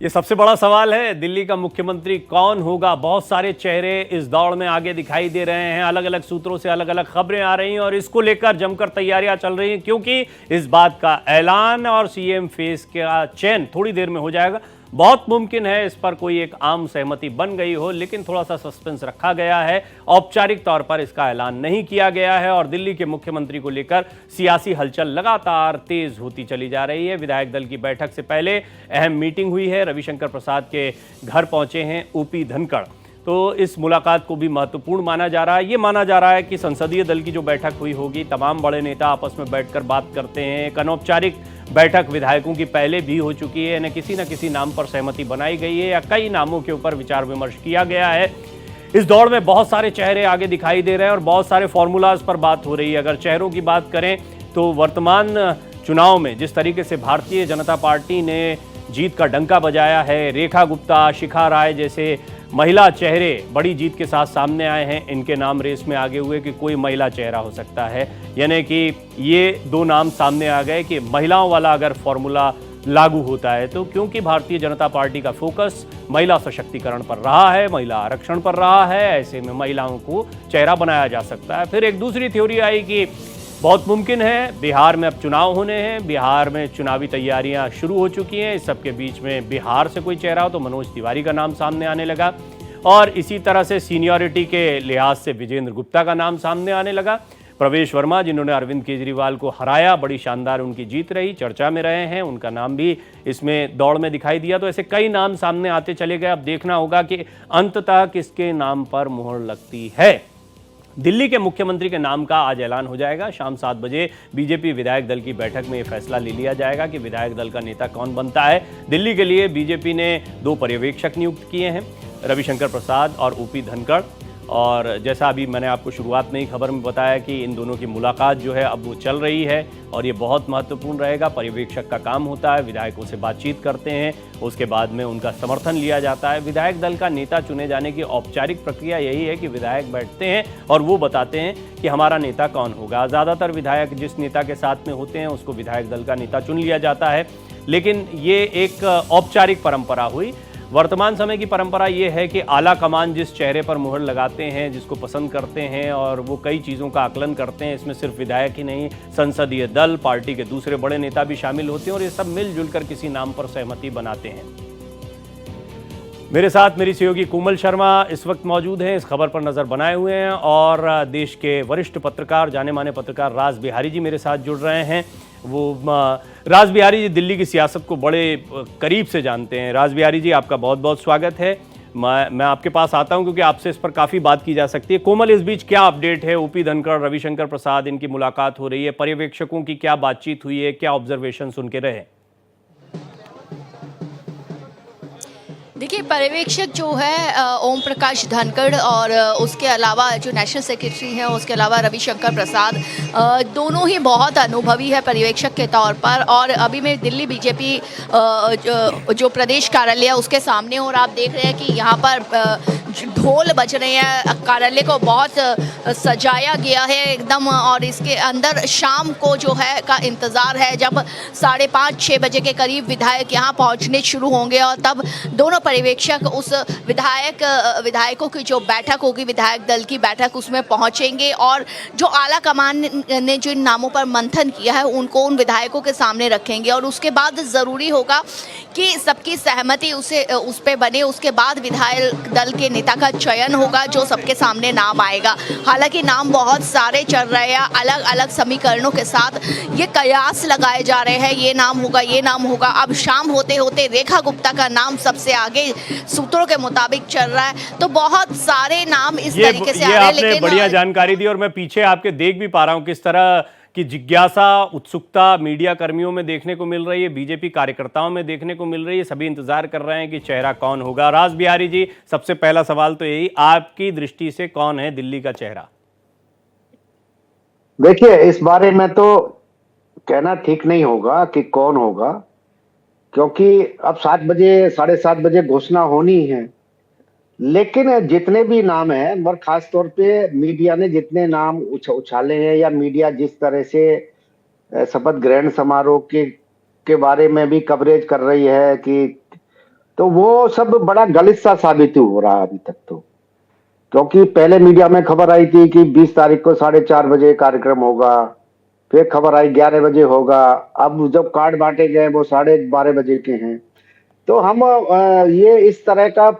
ये सबसे बड़ा सवाल है, दिल्ली का मुख्यमंत्री कौन होगा। बहुत सारे चेहरे इस दौड़ में आगे दिखाई दे रहे हैं, अलग अलग सूत्रों से अलग अलग खबरें आ रही हैं और इसको लेकर जमकर तैयारियां चल रही हैं, क्योंकि इस बात का ऐलान और सीएम फेस का चयन थोड़ी देर में हो जाएगा। बहुत मुमकिन है इस पर कोई एक आम सहमति बन गई हो, लेकिन थोड़ा सा सस्पेंस रखा गया है। औपचारिक तौर पर इसका ऐलान नहीं किया गया है और दिल्ली के मुख्यमंत्री को लेकर सियासी हलचल लगातार तेज होती चली जा रही है। विधायक दल की बैठक से पहले अहम मीटिंग हुई है। रविशंकर प्रसाद के घर पहुंचे हैं ओपी धनखड़, तो इस मुलाकात को भी महत्वपूर्ण माना जा रहा है। ये माना जा रहा है कि संसदीय दल की जो बैठक हुई होगी, तमाम बड़े नेता आपस में बैठकर बात करते हैं। एक अनौपचारिक बैठक विधायकों की पहले भी हो चुकी है, न किसी नाम पर सहमति बनाई गई है या कई नामों के ऊपर विचार विमर्श किया गया है। इस दौड़ में बहुत सारे चेहरे आगे दिखाई दे रहे हैं और बहुत सारे फॉर्मूलाज पर बात हो रही है। अगर चेहरों की बात करें तो वर्तमान चुनाव में जिस तरीके से भारतीय जनता पार्टी ने जीत का डंका बजाया है, रेखा गुप्ता, शिखा राय जैसे महिला चेहरे बड़ी जीत के साथ सामने आए हैं। इनके नाम रेस में आगे हुए कि कोई महिला चेहरा हो सकता है, यानी कि ये दो नाम सामने आ गए कि महिलाओं वाला अगर फॉर्मूला लागू होता है तो, क्योंकि भारतीय जनता पार्टी का फोकस महिला सशक्तिकरण पर रहा है, महिला आरक्षण पर रहा है, ऐसे में महिलाओं को चेहरा बनाया जा सकता है। फिर एक दूसरी थ्योरी आई कि बहुत मुमकिन है, बिहार में अब चुनाव होने हैं, बिहार में चुनावी तैयारियां शुरू हो चुकी हैं, इस सबके बीच में बिहार से कोई चेहरा हो तो मनोज तिवारी का नाम सामने आने लगा और इसी तरह से सीनियरिटी के लिहाज से विजेंद्र गुप्ता का नाम सामने आने लगा। प्रवेश वर्मा, जिन्होंने अरविंद केजरीवाल को हराया, बड़ी शानदार उनकी जीत रही, चर्चा में रहे हैं, उनका नाम भी इसमें दौड़ में दिखाई दिया। तो ऐसे कई नाम सामने आते चले गए। अब देखना होगा कि अंततः किसके नाम पर मुहर लगती है। दिल्ली के मुख्यमंत्री के नाम का आज ऐलान हो जाएगा। शाम 7 बजे बीजेपी विधायक दल की बैठक में यह फैसला ले लिया जाएगा कि विधायक दल का नेता कौन बनता है। दिल्ली के लिए बीजेपी ने 2 पर्यवेक्षक नियुक्त किए हैं, रविशंकर प्रसाद और ओपी धनखड़। और जैसा अभी मैंने आपको शुरुआत में ही खबर में बताया कि इन दोनों की मुलाकात जो है अब वो चल रही है और ये बहुत महत्वपूर्ण रहेगा। पर्यवेक्षक का काम होता है, विधायकों से बातचीत करते हैं, उसके बाद में उनका समर्थन लिया जाता है। विधायक दल का नेता चुने जाने की औपचारिक प्रक्रिया यही है कि विधायक बैठते हैं और वो बताते हैं कि हमारा नेता कौन होगा। ज़्यादातर विधायक जिस नेता के साथ में होते हैं उसको विधायक दल का नेता चुन लिया जाता है, लेकिन ये एक औपचारिक परंपरा हुई। वर्तमान समय की परंपरा ये है कि आला कमान जिस चेहरे पर मुहर लगाते हैं, जिसको पसंद करते हैं और वो कई चीज़ों का आकलन करते हैं, इसमें सिर्फ विधायक ही नहीं, संसदीय दल, पार्टी के दूसरे बड़े नेता भी शामिल होते हैं और ये सब मिलजुल कर किसी नाम पर सहमति बनाते हैं। मेरे साथ मेरी सहयोगी कोमल शर्मा इस वक्त मौजूद हैं, इस खबर पर नज़र बनाए हुए हैं और देश के वरिष्ठ पत्रकार, जाने माने पत्रकार राज बिहारी जी मेरे साथ जुड़ रहे हैं। वो राज बिहारी जी दिल्ली की सियासत को बड़े करीब से जानते हैं। राज बिहारी जी, आपका बहुत बहुत स्वागत है। मैं आपके पास आता हूं क्योंकि आपसे इस पर काफ़ी बात की जा सकती है। कोमल, इस बीच क्या अपडेट है? ओपी धनखड़, रविशंकर प्रसाद, इनकी मुलाकात हो रही है, पर्यवेक्षकों की क्या बातचीत हुई है, क्या ऑब्जर्वेशन उनके रहे? देखिए, पर्यवेक्षक जो है ओम प्रकाश धनखड़ और उसके अलावा जो नेशनल सेक्रेटरी हैं, उसके अलावा रविशंकर प्रसाद, दोनों ही बहुत अनुभवी है पर्यवेक्षक के तौर पर। और अभी मैं दिल्ली बीजेपी जो प्रदेश कार्यालय है उसके सामने, और आप देख रहे हैं कि यहाँ पर ढोल बज रहे हैं। कार्यालय को बहुत सजाया गया है एकदम, और इसके अंदर शाम को जो है का इंतज़ार है, जब 5:30-6 बजे के करीब विधायक यहाँ पहुँचने शुरू होंगे और तब दोनों पर्यवेक्षक उस विधायकों की जो बैठक होगी, विधायक दल की बैठक, उसमें पहुंचेंगे और जो आला कमान ने जिन नामों पर मंथन किया है उनको उन विधायकों के सामने रखेंगे और उसके बाद ज़रूरी होगा कि सबकी सहमति उस पे बने। उसके बाद विधायक दल के नेता का चयन होगा जो सबके सामने नाम आएगा। हालांकि नाम बहुत सारे चल रहे हैं, अलग अलग समीकरणों के साथ ये कयास लगाए जा रहे हैं, ये नाम होगा, ये नाम होगा। अब शाम होते होते रेखा गुप्ता का नाम सबसे आगे सूत्रों के मुताबिक चल रहा है, तो बहुत सारे नाम इस तरीके से आ रहे हैं। लेकिन बढ़िया जानकारी दी और मैं पीछे आपके देख भी पा रहा हूं किस तरह की जिज्ञासा, उत्सुकता मीडिया कर्मियों में देखने को मिल रही है, बीजेपी कार्यकर्ताओं में देखने को मिल रही है। सभी इंतजार कर रहे हैं कि चेहरा कौन होगा। राज बिहारी जी, सबसे पहला सवाल तो यही, आपकी दृष्टि से कौन है दिल्ली का चेहरा? देखिए, इस बारे में तो कहना ठीक नहीं होगा कि कौन होगा, क्योंकि अब 7 बजे 7:30 बजे घोषणा होनी है। लेकिन जितने भी नाम हैं, और खास तौर पे मीडिया ने जितने नाम उछाले हैं, या मीडिया जिस तरह से शपथ ग्रहण समारोह के बारे में भी कवरेज कर रही है कि तो वो सब बड़ा गलत सा साबित हो रहा है अभी तक तो। क्योंकि पहले मीडिया में खबर आई थी कि 20 तारीख को 4:30 बजे कार्यक्रम होगा, फिर खबर आई 11 बजे होगा, अब जब कार्ड बांटे गए वो 12:30 बजे के हैं। तो हम ये इस तरह का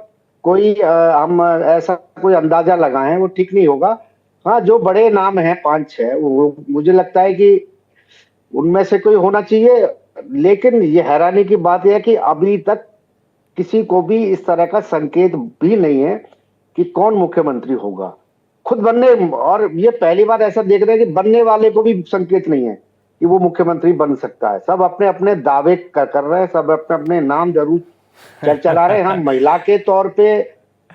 कोई हम ऐसा कोई अंदाजा लगाएं वो ठीक नहीं होगा। हाँ, जो बड़े नाम हैं 5-6, वो मुझे लगता है कि उनमें से कोई होना चाहिए। लेकिन ये हैरानी की बात यह है कि अभी तक किसी को भी इस तरह का संकेत भी नहीं है कि कौन मुख्यमंत्री होगा खुद बनने। और ये पहली बार ऐसा देख रहे हैं कि बनने वाले को भी संकेत नहीं है कि वो मुख्यमंत्री बन सकता है। सब अपने अपने दावे कर रहे हैं, सब अपने अपने नाम जरूर चला रहे हैं। हम महिला के तौर पे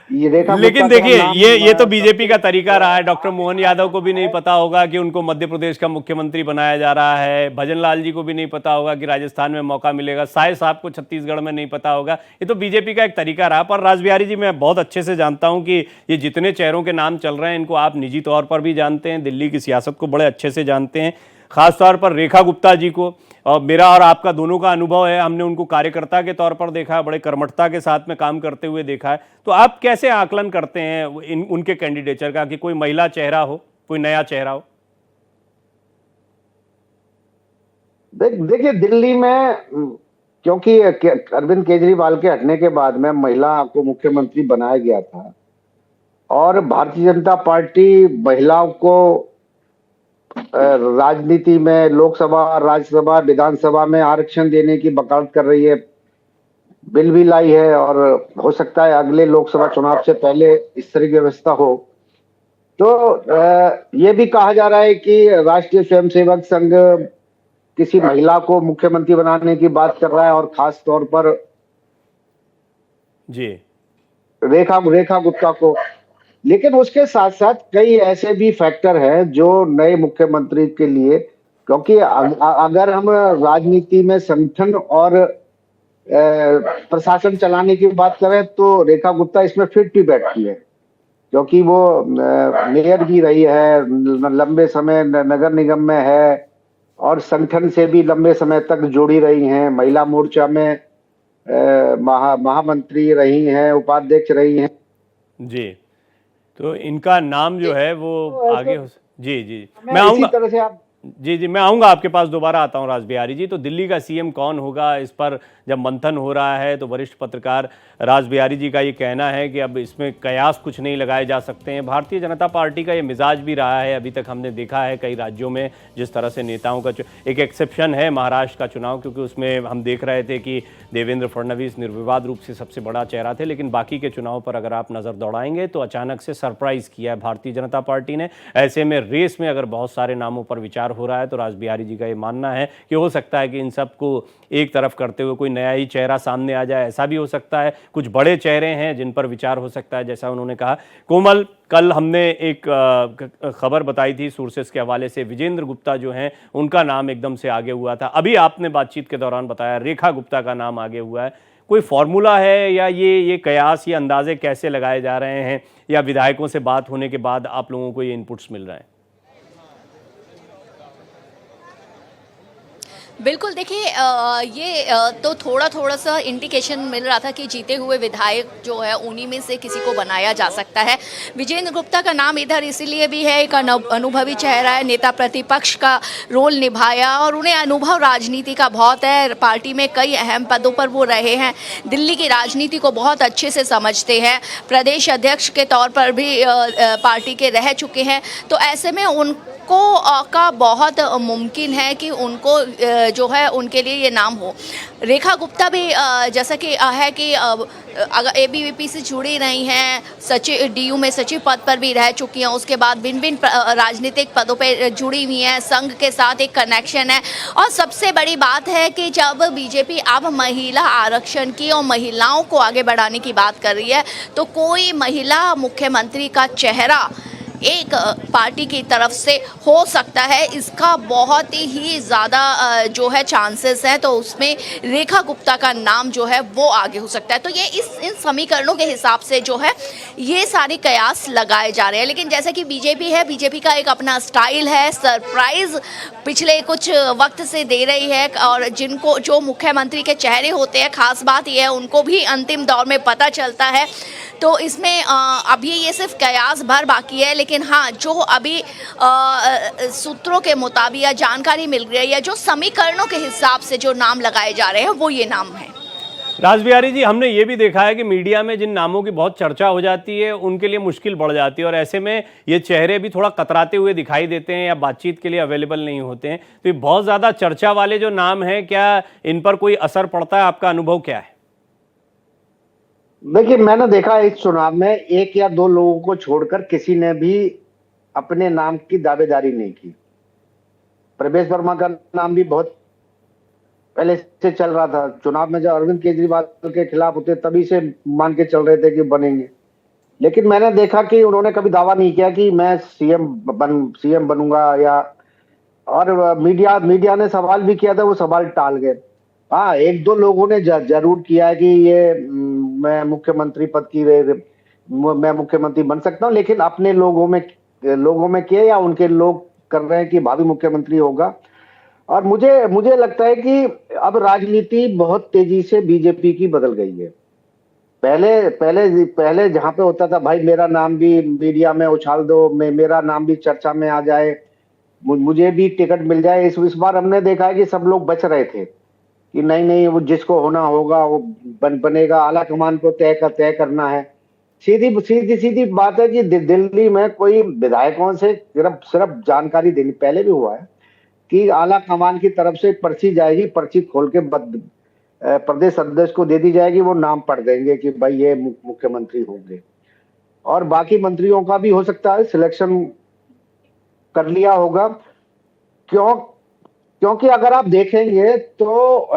ये रेखा गुप्ता लेकिन का देखिए, नाम ये तो बीजेपी का तरीका रहा है। डॉक्टर मोहन यादव को भी नहीं पता होगा कि उनको मध्य प्रदेश का मुख्यमंत्री बनाया जा रहा है। भजन लाल जी को भी नहीं पता होगा कि राजस्थान में मौका मिलेगा। साय साहब को छत्तीसगढ़ में नहीं पता होगा। ये तो बीजेपी का एक तरीका रहा। पर राज बिहारी जी, मैं बहुत अच्छे से जानता हूं कि ये जितने चेहरों के नाम चल रहे हैं, इनको आप निजी तौर पर भी जानते हैं, दिल्ली की सियासत को बड़े अच्छे से जानते हैं। खासतौर पर रेखा गुप्ता जी को, और मेरा और आपका दोनों का अनुभव है, हमने उनको कार्यकर्ता के तौर पर देखा है, बड़े कर्मठता के साथ में काम करते हुए देखा है। तो आप कैसे आकलन करते हैं उनके कैंडिडेचर का कि कोई महिला चेहरा हो, कोई नया चेहरा हो? देखिए, दिल्ली में क्योंकि अरविंद केजरीवाल के हटने के बाद में महिला को मुख्यमंत्री बनाया गया था और भारतीय जनता पार्टी महिलाओं को राजनीति में, लोकसभा, राज्यसभा, विधानसभा में आरक्षण देने की वकालत कर रही है। बिल भी लाई है और हो सकता है अगले लोकसभा चुनाव से पहले इस तरह की व्यवस्था हो। तो ये भी कहा जा रहा है कि राष्ट्रीय स्वयंसेवक संघ किसी महिला को मुख्यमंत्री बनाने की बात कर रहा है और खास तौर पर जी रेखा गुप्ता को। लेकिन उसके साथ साथ कई ऐसे भी फैक्टर हैं जो नए मुख्यमंत्री के लिए, क्योंकि अगर हम राजनीति में संगठन और प्रशासन चलाने की बात करें तो रेखा गुप्ता इसमें फिट भी बैठती है, क्योंकि वो मेयर भी रही है लंबे समय, नगर निगम में है और संगठन से भी लंबे समय तक जुड़ी रही हैं। महिला मोर्चा में महामंत्री रही हैं, उपाध्यक्ष रही हैं। जी, तो इनका नाम जो है वो आगे हो। जी जी, मैं इसी आऊंगा। तरह से आप जी, मैं आऊँगा आपके पास, दोबारा आता हूँ राज बिहारी जी। तो दिल्ली का सीएम कौन होगा, इस पर जब मंथन हो रहा है तो वरिष्ठ पत्रकार राज बिहारी जी का ये कहना है कि अब इसमें कयास कुछ नहीं लगाए जा सकते हैं। भारतीय जनता पार्टी का ये मिजाज भी रहा है। अभी तक हमने देखा है कई राज्यों में जिस तरह से नेताओं का, एक एक्सेप्शन है महाराष्ट्र का चुनाव, क्योंकि उसमें हम देख रहे थे कि देवेंद्र फडणवीस निर्विवाद रूप से सबसे बड़ा चेहरा थे। लेकिन बाकी के चुनाव पर अगर आप नज़र दौड़ाएंगे तो अचानक से सरप्राइज़ किया है भारतीय जनता पार्टी ने। ऐसे में रेस में अगर बहुत सारे नामों पर विचार हो रहा है तो राज बिहारी जी का ये मानना है कि हो सकता है कि इन सबको एक तरफ करते हुए कोई नया ही चेहरा सामने आ जाए। ऐसा भी हो सकता है, कुछ बड़े चेहरे हैं जिन पर विचार हो सकता है, जैसा उन्होंने कहा। कोमल, कल हमने एक खबर बताई थी सोर्सेस के हवाले से, विजेंद्र गुप्ता जो हैं उनका नाम एकदम से आगे हुआ था। अभी आपने बातचीत के दौरान बताया रेखा गुप्ता का नाम आगे हुआ है। कोई फॉर्मूला है या ये कयास, ये अंदाजे कैसे लगाए जा रहे हैं, या विधायकों से बात होने के बाद आप लोगों को ये इनपुट्स मिल रहे हैं? बिल्कुल, देखिए तो थोड़ा सा इंडिकेशन मिल रहा था कि जीते हुए विधायक जो है उन्हीं में से किसी को बनाया जा सकता है। विजेंद्र गुप्ता का नाम इधर इसीलिए भी है, एक अनुभवी चेहरा है, नेता प्रतिपक्ष का रोल निभाया और उन्हें अनुभव राजनीति का बहुत है। पार्टी में कई अहम पदों पर वो रहे हैं, दिल्ली की राजनीति को बहुत अच्छे से समझते हैं, प्रदेश अध्यक्ष के तौर पर भी पार्टी के रह चुके हैं। तो ऐसे में उनको का बहुत मुमकिन है कि उनको जो है उनके लिए ये नाम हो। रेखा गुप्ता भी जैसा कि है कि अगर एबीवीपी से जुड़ी रही हैं, सचिव डीयू में सचिव पद पर भी रह चुकी हैं, उसके बाद भिन्न राजनीतिक पदों पर जुड़ी हुई हैं, संघ के साथ एक कनेक्शन है। और सबसे बड़ी बात है कि जब बीजेपी अब महिला आरक्षण की और महिलाओं को आगे बढ़ाने की बात कर रही है तो कोई महिला मुख्यमंत्री का चेहरा एक पार्टी की तरफ से हो सकता है, इसका बहुत ही ज़्यादा जो है चांसेस है, तो उसमें रेखा गुप्ता का नाम जो है वो आगे हो सकता है। तो ये इन समीकरणों के हिसाब से जो है ये सारे कयास लगाए जा रहे हैं। लेकिन जैसे कि बीजेपी है, बीजेपी का एक अपना स्टाइल है, सरप्राइज पिछले कुछ वक्त से दे रही है, और जिनको जो मुख्यमंत्री के चेहरे होते हैं, खास बात यह है उनको भी अंतिम दौर में पता चलता है। तो इसमें अभी ये सिर्फ कयास भर बाकी है, लेकिन हाँ, जो अभी सूत्रों के मुताबिक या जानकारी मिल रही है या जो समीकरणों के हिसाब से जो नाम लगाए जा रहे हैं वो ये नाम है। रासबिहारी जी, हमने ये भी देखा है कि मीडिया में जिन नामों की बहुत चर्चा हो जाती है उनके लिए मुश्किल बढ़ जाती है, और ऐसे में ये चेहरे भी थोड़ा कतराते हुए दिखाई देते हैं या बातचीत के लिए अवेलेबल नहीं होते हैं। तो ये बहुत ज़्यादा चर्चा वाले जो नाम हैं, क्या इन पर कोई असर पड़ता है? आपका अनुभव क्या है? देखिए, मैंने देखा इस चुनाव में एक या दो लोगों को छोड़कर किसी ने भी अपने नाम की दावेदारी नहीं की। प्रवेश वर्मा का नाम भी बहुत पहले से चल रहा था। चुनाव में जब अरविंद केजरीवाल के खिलाफ होते तभी से मान के चल रहे थे कि बनेंगे, लेकिन मैंने देखा कि उन्होंने कभी दावा नहीं किया कि मैं सीएम बनूंगा। या और मीडिया ने सवाल भी किया था, वो सवाल टाल गए। हाँ, एक दो लोगों ने जरूर किया है कि ये मैं मुख्यमंत्री पद की मैं मुख्यमंत्री बन सकता हूँ, लेकिन अपने लोगों में किए या उनके लोग कर रहे हैं कि भावी मुख्यमंत्री होगा। और मुझे लगता है कि अब राजनीति बहुत तेजी से बीजेपी की बदल गई है। पहले जहां पे होता था भाई मेरा नाम भी मीडिया में उछाल दो, मेरा नाम भी चर्चा में आ जाए, मुझे भी टिकट मिल जाए। इस बार हमने देखा है कि सब लोग बच रहे थे कि नहीं, वो जिसको होना होगा वो बनेगा, आला कमान को तय करना है। सीधी बात है कि दिल्ली में कोई विधायकों से सिर्फ जानकारी देनी, पहले भी हुआ है कि आला कमान की तरफ से पर्ची जाएगी, पर्ची खोल के प्रदेश अध्यक्ष को दे दी जाएगी, वो नाम पढ़ देंगे कि भाई ये मुख्यमंत्री होंगे। और बाकी मंत्रियों का भी हो सकता है सिलेक्शन कर लिया होगा। क्योंकि अगर आप देखेंगे तो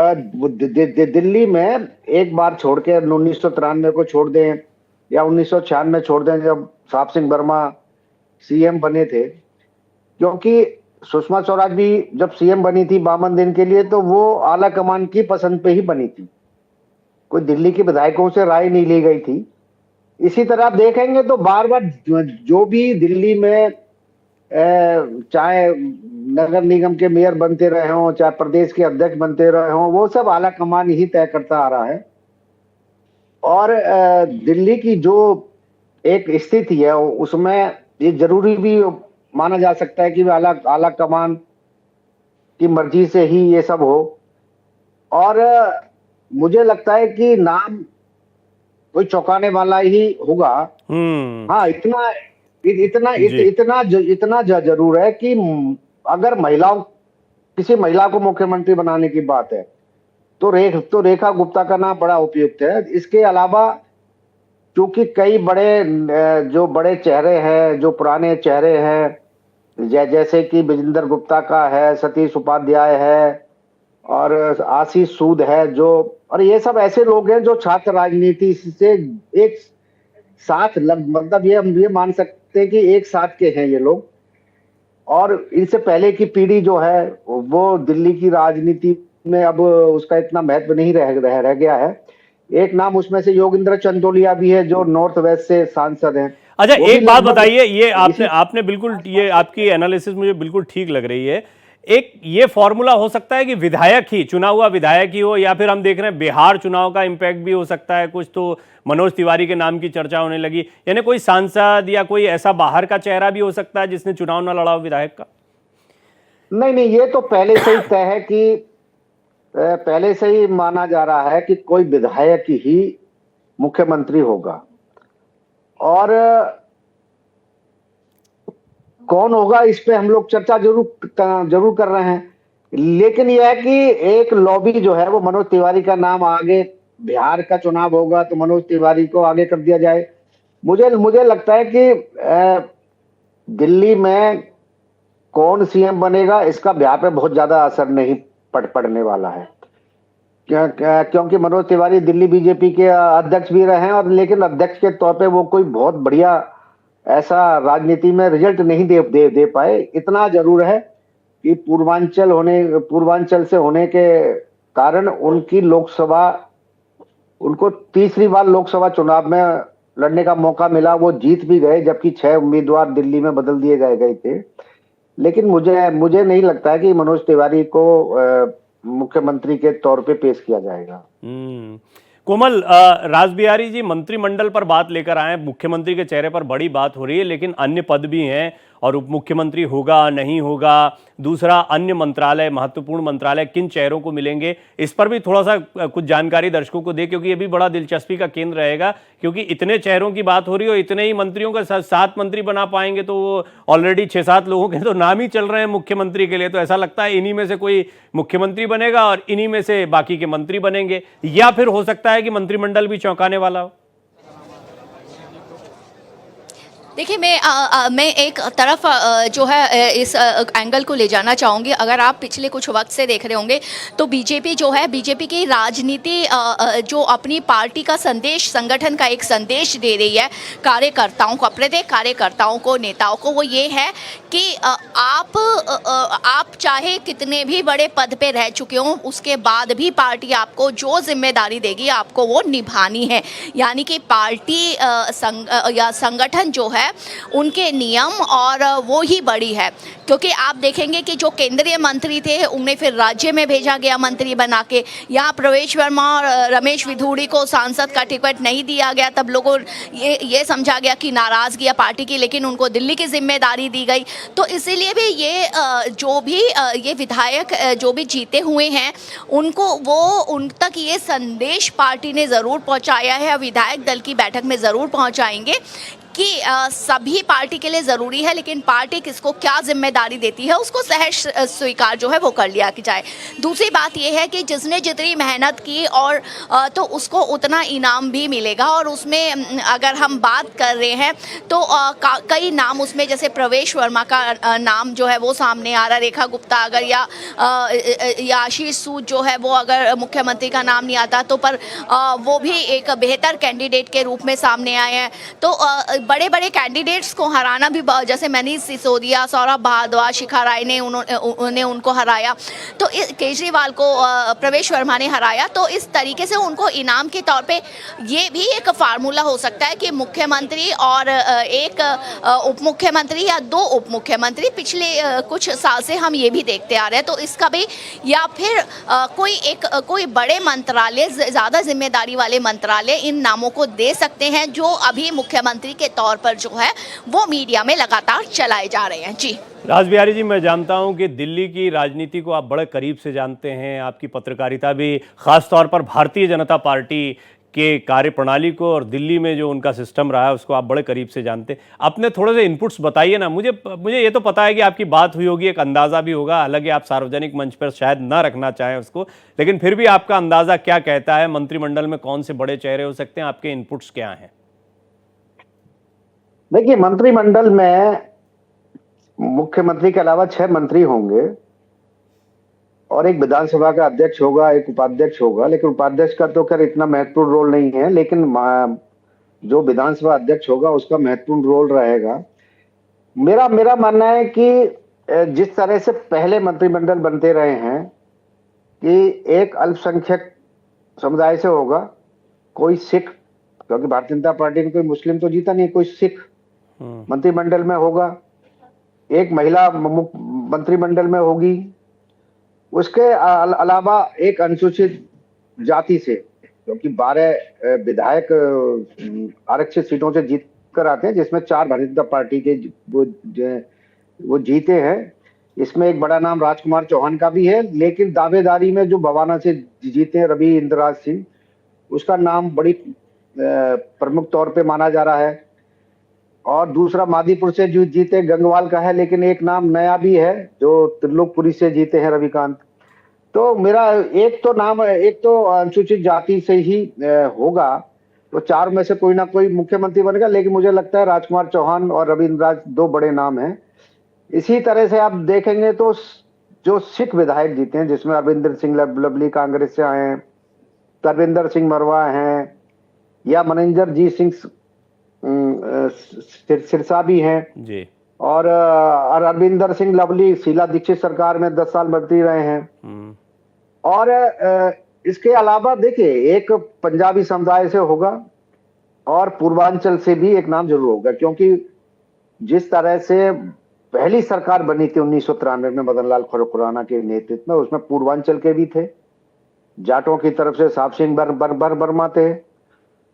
दिल्ली में एक बार छोड़ के 1993 को छोड़ दें या 1996 छोड़ दें, जब साहब सिंह वर्मा सीएम बने थे, क्योंकि सुषमा स्वराज भी जब सीएम बनी थी 52 दिन के लिए, तो वो आला कमान की पसंद पे ही बनी थी, कोई दिल्ली के विधायकों से राय नहीं ली गई थी। इसी तरह आप देखेंगे तो बार बार जो भी दिल्ली में चाहे नगर निगम के मेयर बनते रहे हों, चाहे प्रदेश के अध्यक्ष बनते रहे हों, वो सब आला कमान ही तय करता आ रहा है। और दिल्ली की जो एक स्थिति है उसमें ये जरूरी भी माना जा सकता है कि आला कमान की मर्जी से ही ये सब हो। और मुझे लगता है कि नाम कोई चौंकाने वाला ही होगा। हाँ, इतना जरूर है कि अगर किसी महिला को मुख्यमंत्री बनाने की बात है तो रेखा गुप्ता का नाम बड़ा उपयुक्त है। इसके अलावा क्योंकि कई जो बड़े चेहरे हैं, जो पुराने चेहरे हैं, जैसे कि विजेंद्र गुप्ता का है, सतीश उपाध्याय है और आशीष सूद है, और ये सब ऐसे लोग हैं जो छात्र राजनीति से एक साथ मतलब ये मान सकते हैं कि एक साथ के हैं ये लोग। और इनसे पहले की पीढ़ी जो है वो दिल्ली की राजनीति में अब उसका इतना महत्व नहीं रह गया है। एक नाम उसमें से योगेंद्र चंदोलिया भी है, जो नॉर्थ वेस्ट से सांसद हैं। अच्छा, एक बात बताइए, ये आपने बिल्कुल, ये आपकी एनालिसिस मुझे बिल्कुल ठीक लग रही है। एक ये फॉर्मूला हो सकता है कि विधायक ही, चुना हुआ विधायक ही हो, या फिर हम देख रहे हैं बिहार चुनाव का इंपैक्ट भी हो सकता है कुछ, तो मनोज तिवारी के नाम की चर्चा होने लगी, यानी कोई सांसद या कोई ऐसा बाहर का चेहरा भी हो सकता है जिसने चुनाव ना लड़ा हो विधायक का। नहीं, ये तो पहले से ही तय है कि पहले से ही माना जा रहा है कि कोई विधायक ही मुख्यमंत्री होगा। और कौन होगा इस पे हम लोग चर्चा जरूर कर रहे हैं, लेकिन यह है कि एक लॉबी जो है वो मनोज तिवारी का नाम आगे, बिहार का चुनाव होगा तो मनोज तिवारी को आगे कर दिया जाए। मुझे लगता है कि दिल्ली में कौन सीएम बनेगा इसका बिहार पे बहुत ज्यादा असर नहीं पड़ने वाला है, क्योंकि मनोज तिवारी दिल्ली बीजेपी के अध्यक्ष भी रहे हैं, और लेकिन अध्यक्ष के तौर पे वो कोई बहुत बढ़िया ऐसा राजनीति में रिजल्ट नहीं दे पाए। इतना जरूर है कि पूर्वांचल से होने के कारण उनकी लोकसभा, उनको तीसरी बार लोकसभा चुनाव में लड़ने का मौका मिला, वो जीत भी गए, जबकि 6 उम्मीदवार दिल्ली में बदल दिए गए थे। लेकिन मुझे नहीं लगता है कि मनोज तिवारी को मुख्यमंत्री के तौर पे पेश किया जाएगा। कोमल, रासबिहारी जी मंत्रिमंडल पर बात लेकर आए। मुख्यमंत्री के चेहरे पर बड़ी बात हो रही है, लेकिन अन्य पद भी हैं और उप मुख्यमंत्री होगा नहीं होगा, दूसरा अन्य मंत्रालय, महत्वपूर्ण मंत्रालय किन चेहरों को मिलेंगे, इस पर भी थोड़ा सा कुछ जानकारी दर्शकों को दे, क्योंकि ये भी बड़ा दिलचस्पी का केंद्र रहेगा। क्योंकि इतने चेहरों की बात हो रही है और इतने ही मंत्रियों का 7 मंत्री बना पाएंगे, तो वो ऑलरेडी 6-7 लोगों के तो नाम ही चल रहे हैं मुख्यमंत्री के लिए। तो ऐसा लगता है इन्हीं में से कोई मुख्यमंत्री बनेगा और इन्हीं में से बाकी के मंत्री बनेंगे, या फिर हो सकता है कि मंत्रिमंडल भी चौंकाने वाला हो। देखिए, मैं एक तरफ जो है इस एंगल को ले जाना चाहूँगी। अगर आप पिछले कुछ वक्त से देख रहे होंगे तो बीजेपी जो है, बीजेपी की राजनीति जो अपनी पार्टी का संदेश, संगठन का एक संदेश दे रही है कार्यकर्ताओं को, प्रत्येक कार्यकर्ताओं को, नेताओं को, वो ये है कि आप चाहे कितने भी बड़े पद पे रह चुके हों, उसके बाद भी पार्टी आपको जो जिम्मेदारी देगी आपको वो निभानी है। यानी कि पार्टी या संगठन जो है उनके नियम और वो ही बड़ी है। क्योंकि आप देखेंगे कि जो केंद्रीय मंत्री थे उन्हें फिर राज्य में भेजा गया मंत्री बना के। यहाँ प्रवेश वर्मा और रमेश विधूड़ी को सांसद का टिकट नहीं दिया गया, तब लोगों ये समझा गया कि नाराजगी है पार्टी की, लेकिन उनको दिल्ली की जिम्मेदारी दी गई। तो इसीलिए भी ये विधायक जो भी जीते हुए हैं उनको उन तक ये संदेश पार्टी ने ज़रूर पहुँचाया है, विधायक दल की बैठक में ज़रूर पहुँचाएंगे कि सभी पार्टी के लिए ज़रूरी है, लेकिन पार्टी किसको क्या जिम्मेदारी देती है उसको सहज स्वीकार जो है वो कर लिया जाए। दूसरी बात ये है कि जिसने जितनी मेहनत की और तो उसको उतना इनाम भी मिलेगा। और उसमें अगर हम बात कर रहे हैं तो कई नाम उसमें, जैसे प्रवेश वर्मा का नाम जो है वो सामने आ रहा, रेखा गुप्ता अगर या आशीष सूद जो है वो अगर मुख्यमंत्री का नाम नहीं आता तो पर वो भी एक बेहतर कैंडिडेट के रूप में सामने आए हैं। तो बड़े बड़े कैंडिडेट्स को हराना भी, जैसे मनीष सिसोदिया, सौरभ भारद्वाज, शिखा राय ने उनको हराया, तो केजरीवाल को प्रवेश वर्मा ने हराया। तो इस तरीके से उनको इनाम के तौर पे ये भी एक फार्मूला हो सकता है कि मुख्यमंत्री और एक उप मुख्यमंत्री या 2 उप मुख्यमंत्री, पिछले कुछ साल से हम ये भी देखते आ रहे हैं। तो इसका भी, या फिर कोई बड़े मंत्रालय, ज़्यादा जिम्मेदारी वाले मंत्रालय इन नामों को दे सकते हैं जो अभी मुख्यमंत्री के तौर पर जो है वो मीडिया में लगातार चलाए जा रहे हैं। जी रासबिहारी जी, मैं जानता हूं कि दिल्ली की राजनीति को आप बड़े करीब से जानते हैं, आपकी पत्रकारिता भी, खास तौर पर भारतीय जनता पार्टी के कार्यप्रणाली को और दिल्ली में जो उनका सिस्टम रहा है उसको आप बड़े करीब से जानते हैं। अपने थोड़े से इनपुट्स बताइए ना। मुझे ये तो पता है कि आपकी बात हुई होगी, एक अंदाज़ा भी होगा, हालांकि आप सार्वजनिक मंच पर शायद ना रखना चाहें उसको, लेकिन फिर भी आपका अंदाज़ा क्या कहता है? मंत्रिमंडल में कौन से बड़े चेहरे हो सकते हैं? आपके इनपुट्स क्या हैं? देखिए, मंत्रिमंडल में मुख्यमंत्री के अलावा 6 मंत्री होंगे और एक विधानसभा का अध्यक्ष होगा, एक उपाध्यक्ष होगा। लेकिन उपाध्यक्ष का तो खैर इतना महत्वपूर्ण रोल नहीं है, लेकिन जो विधानसभा अध्यक्ष होगा उसका महत्वपूर्ण रोल रहेगा। मेरा मानना है कि जिस तरह से पहले मंत्रिमंडल बनते रहे हैं कि एक अल्पसंख्यक समुदाय से होगा, कोई सिख, क्योंकि भारतीय जनता पार्टी में कोई मुस्लिम तो जीता नहीं, कोई सिख मंत्रिमंडल में होगा, एक महिला मंत्रिमंडल में होगी, उसके अलावा एक अनुसूचित जाति से, क्योंकि 12 विधायक आरक्षित सीटों से जीत कर आते हैं, जिसमें 4 भारतीय जनता पार्टी के वो जीते हैं। इसमें एक बड़ा नाम राजकुमार चौहान का भी है, लेकिन दावेदारी में जो भवाना से जीते हैं रवि इंद्रराज सिंह, उसका नाम बड़ी प्रमुख तौर पे माना जा रहा है। और दूसरा मादीपुर से जो जीते गंगवाल का है, लेकिन एक नाम नया भी है जो त्रिलोकपुरी से जीते हैं रविकांत। तो मेरा एक तो अनुसूचित जाति से ही होगा, तो 4 में से कोई ना कोई मुख्यमंत्री बनेगा। लेकिन मुझे लगता है राजकुमार चौहान और रविंद्रराज 2 बड़े नाम हैं। इसी तरह से आप देखेंगे तो जो सिख विधायक जीते हैं, जिसमें अरविंदर सिंह लवली कांग्रेस से आए हैं, तरविंदर सिंह मरवा हैं, या मनंजर जीत सिंह सिरसा भी हैं, जी। और अरविंदर सिंह लवली शीला दीक्षित सरकार में 10 साल मंत्री रहे हैं। और इसके अलावा देखिए, एक पंजाबी समुदाय से होगा और पूर्वांचल से भी एक नाम जरूर होगा, क्योंकि जिस तरह से पहली सरकार बनी थी 1993 में मदन लाल खुराना के नेतृत्व में, उसमें पूर्वांचल के भी थे। जाटों की तरफ से साहब सिंह बर्मा थे,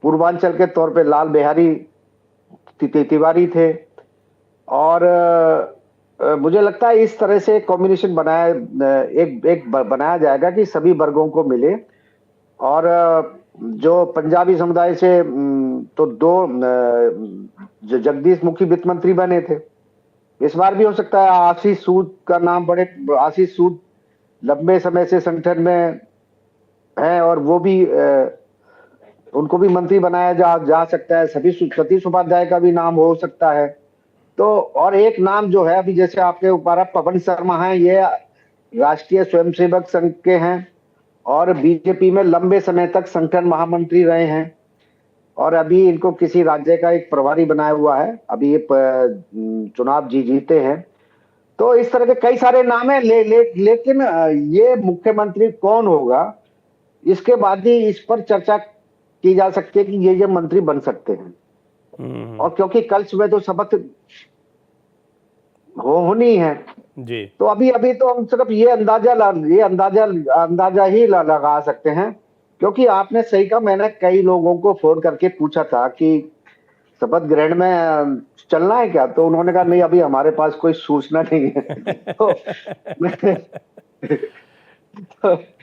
पूर्वांचल के तौर पे लाल बिहारी तिवारी थे। और मुझे लगता है इस तरह से कॉम्बिनेशन बनाया जाएगा कि सभी वर्गों को मिले। और जो पंजाबी समुदाय से तो दो जो जगदीश मुखी वित्त मंत्री बने थे, इस बार भी हो सकता है आशीष सूद का नाम बड़े। आशीष सूद लंबे समय से संगठन में है और वो भी उनको भी मंत्री बनाया जा सकता है। सतीश उपाध्याय का भी नाम हो सकता है। तो और एक नाम जो है अभी जैसे आपके ऊपर पवन शर्मा हैं, ये राष्ट्रीय स्वयंसेवक संघ के हैं और बीजेपी में लंबे समय तक संगठन महामंत्री रहे हैं, और अभी इनको किसी राज्य का एक प्रभारी बनाया हुआ है। अभी ये चुनाव जीते हैं। तो इस तरह के कई सारे नाम है, लेकिन ये मुख्यमंत्री कौन होगा इसके बाद ही इस पर चर्चा की जा सकती है कि ये मंत्री बन सकते हैं। और क्योंकि कल सुबह तो शपथ होनी है जी, तो अभी तो हम सिर्फ ये अंदाजा ही लगा सकते हैं। क्योंकि आपने सही कहा, मैंने कई लोगों को फोन करके पूछा था कि शपथ ग्रहण में चलना है क्या, तो उन्होंने कहा नहीं, अभी हमारे पास कोई सूचना नहीं है।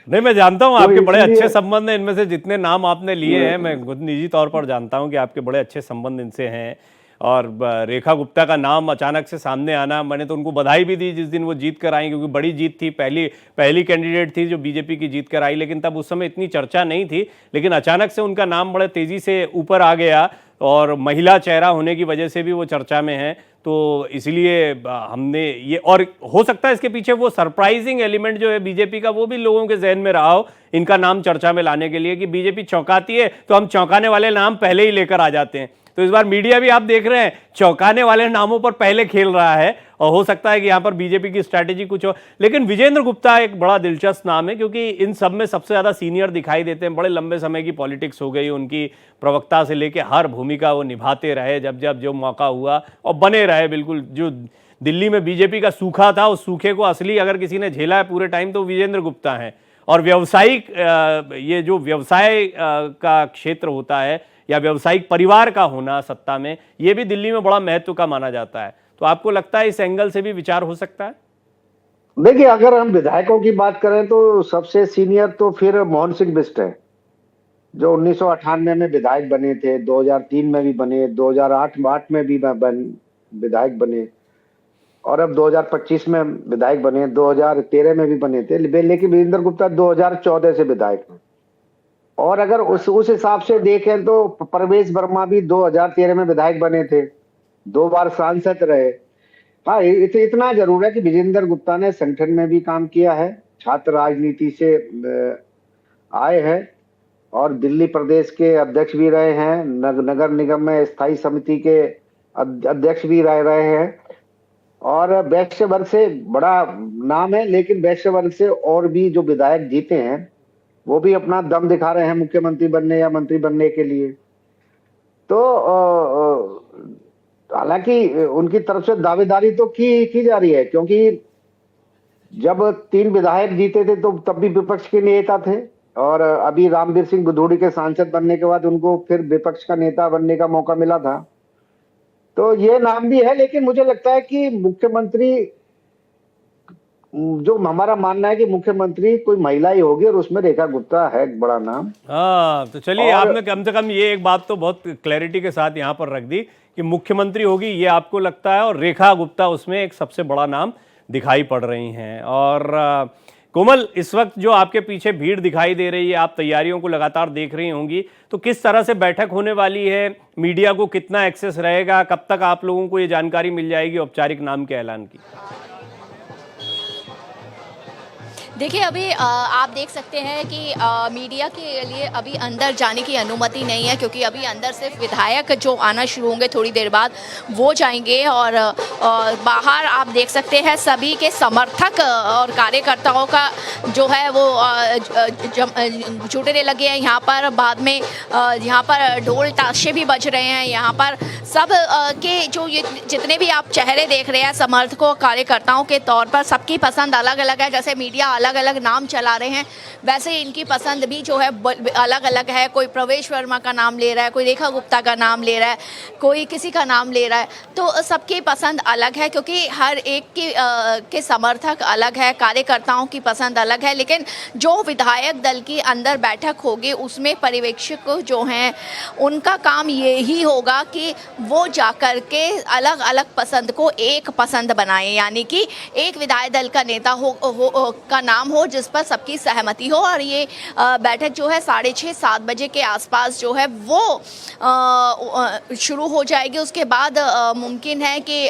नहीं, मैं जानता हूँ आपके बड़े अच्छे संबंध हैं। इनमें से जितने नाम आपने लिए हैं, मैं खुद निजी तौर पर जानता हूँ कि आपके बड़े अच्छे संबंध इनसे हैं। और रेखा गुप्ता का नाम अचानक से सामने आना, मैंने तो उनको बधाई भी दी जिस दिन वो जीत कर आई, क्योंकि बड़ी जीत थी, पहली कैंडिडेट थी जो बीजेपी की जीत कर आई। लेकिन तब उस समय इतनी चर्चा नहीं थी, लेकिन अचानक से उनका नाम बड़े तेजी से ऊपर आ गया और महिला चेहरा होने की वजह से भी वो चर्चा में है। तो इसलिए हमने ये, और हो सकता है इसके पीछे वो सरप्राइजिंग एलिमेंट जो है बीजेपी का, वो भी लोगों के जहन में रहा हो इनका नाम चर्चा में लाने के लिए, कि बीजेपी चौंकाती है तो हम चौंकाने वाले नाम पहले ही लेकर आ जाते हैं। तो इस बार मीडिया भी आप देख रहे हैं चौंकाने वाले नामों पर पहले खेल रहा है, और हो सकता है कि यहाँ पर बीजेपी की स्ट्रैटेजी कुछ हो। लेकिन विजेंद्र गुप्ता एक बड़ा दिलचस्प नाम है, क्योंकि इन सब में सबसे ज़्यादा सीनियर दिखाई देते हैं। बड़े लंबे समय की पॉलिटिक्स हो गई उनकी, प्रवक्ता से लेके हर भूमिका वो निभाते रहे जब जब जो मौका हुआ, और बने रहे बिल्कुल। जो दिल्ली में बीजेपी का सूखा था, उस सूखे को असली अगर किसी ने झेला है पूरे टाइम तो विजेंद्र गुप्ता है। और व्यावसायिक, ये जो व्यवसाय का क्षेत्र होता है या व्यावसायिक परिवार का होना सत्ता में, ये भी दिल्ली में बड़ा महत्व का माना जाता है। तो आपको लगता है इस एंगल से भी विचार हो सकता है? देखिए, अगर हम विधायकों की बात करें तो सबसे सीनियर तो फिर मोहन सिंह बिष्ट है, जो 1998 में विधायक बने थे, 2003 में भी बने, 2008 में भी विधायक बने, और अब 2025 में विधायक बने, 2013 में भी बने थे। लेकिन विजेंद्र गुप्ता 2014 से विधायक हैं। और अगर उस हिसाब से देखें तो परवेश वर्मा भी 2013 में विधायक बने थे, 2 बार सांसद रहे। हाँ, इतना जरूर है कि विजेंद्र गुप्ता ने संगठन में भी काम किया है, छात्र राजनीति से आए हैं, और दिल्ली प्रदेश के अध्यक्ष भी रहे हैं, नगर निगम में स्थायी समिति के अध्यक्ष भी रहे हैं, और वैश्य वर्ग से बड़ा नाम है। लेकिन वैश्य वर्ग से और भी जो विधायक जीते हैं वो भी अपना दम दिखा रहे हैं मुख्यमंत्री बनने या मंत्री बनने के लिए। तो हालांकि उनकी तरफ से दावेदारी तो की जा रही है, क्योंकि जब 3 विधायक जीते थे तो तब भी विपक्ष के नेता थे, और अभी रामवीर सिंह बुधूड़ी के सांसद बनने के बाद उनको फिर विपक्ष का नेता बनने का मौका मिला था। तो ये नाम भी है, लेकिन मुझे लगता है कि मुख्यमंत्री, जो हमारा मानना है कि मुख्यमंत्री कोई महिला ही होगी, और उसमें रेखा गुप्ता है एक बड़ा नाम। हाँ, तो चलिए, आपने कम से कम ये एक बात तो बहुत क्लैरिटी के साथ यहाँ पर रख दी कि मुख्यमंत्री होगी ये आपको लगता है, और रेखा गुप्ता उसमें एक सबसे बड़ा नाम दिखाई पड़ रही हैं। और कोमल, इस वक्त जो आपके पीछे भीड़ दिखाई दे रही है, आप तैयारियों को लगातार देख रही होंगी, तो किस तरह से बैठक होने वाली है, मीडिया को कितना एक्सेस रहेगा, कब तक आप लोगों को ये जानकारी मिल जाएगी औपचारिक नाम के ऐलान की? देखिए अभी आप देख सकते हैं कि मीडिया के लिए अभी अंदर जाने की अनुमति नहीं है, क्योंकि अभी अंदर सिर्फ विधायक जो आना शुरू होंगे थोड़ी देर बाद वो जाएंगे, और बाहर आप देख सकते हैं सभी के समर्थक और कार्यकर्ताओं का जो है वो जुटने लगे हैं यहाँ पर। बाद में यहाँ पर ढोल ताशे भी बज रहे हैं, यहाँ पर सब के जो ये जितने भी आप चेहरे देख रहे हैं समर्थकों कार्यकर्ताओं के तौर पर, सबकी पसंद अलग अलग है। जैसे मीडिया अलग अलग नाम चला रहे हैं, वैसे इनकी पसंद भी जो है अलग अलग है। कोई प्रवेश वर्मा का नाम ले रहा है, कोई रेखा गुप्ता का नाम ले रहा है, कोई किसी का नाम ले रहा है। तो सबकी पसंद अलग है, क्योंकि हर एक के समर्थक अलग है, कार्यकर्ताओं की पसंद अलग है। लेकिन जो विधायक दल की अंदर बैठक होगी उसमें पर्यवेक्षक जो हैं उनका काम यही होगा कि वो जाकर के अलग अलग पसंद को एक पसंद बनाएं, यानी कि एक विधायक दल का नेता का नाम हो जिस पर सबकी सहमति हो। और ये बैठक जो है 6:30-7 बजे के आसपास जो है वो शुरू हो जाएगी। उसके बाद मुमकिन है कि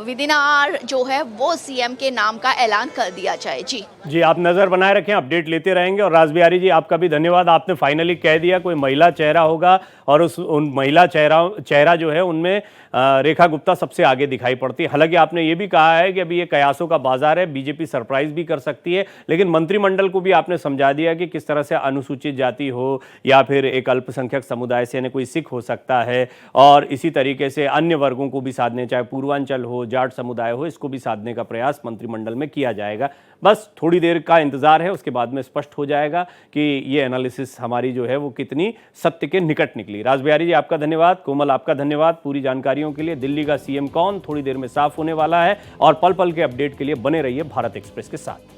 विद इन आवर जो है वो सीएम के नाम का ऐलान कर दिया जाए। जी आप नजर बनाए रखें, अपडेट लेते रहेंगे। और राज बिहारी जी आपका भी धन्यवाद, आपने फाइनली कह दिया कोई महिला चेहरा होगा, और उन महिला चेहरा जो है उनमें रेखा गुप्ता सबसे आगे दिखाई पड़ती है। हालांकि आपने ये भी कहा है कि अभी ये कयासों का बाजार है, बीजेपी सरप्राइज भी कर सकती है, लेकिन मंत्रिमंडल को भी आपने समझा दिया कि किस तरह से अनुसूचित जाति हो या फिर एक अल्पसंख्यक समुदाय से, यानी कोई सिख हो सकता है, और इसी तरीके से अन्य वर्गों को भी साधने, चाहे पूर्वांचल हो, जाट समुदाय हो, इसको भी साधने का प्रयास मंत्रिमंडल में किया जाएगा। बस थोड़ी देर का इंतजार है, उसके बाद में स्पष्ट हो जाएगा कि ये एनालिसिस हमारी जो है वो कितनी सत्य के निकट निकली। राज बिहारी जी आपका धन्यवाद, कोमल आपका धन्यवाद पूरी जानकारियों के लिए। दिल्ली का सीएम कौन थोड़ी देर में साफ होने वाला है, और पल पल के अपडेट के लिए बने रहिए भारत एक्सप्रेस के साथ।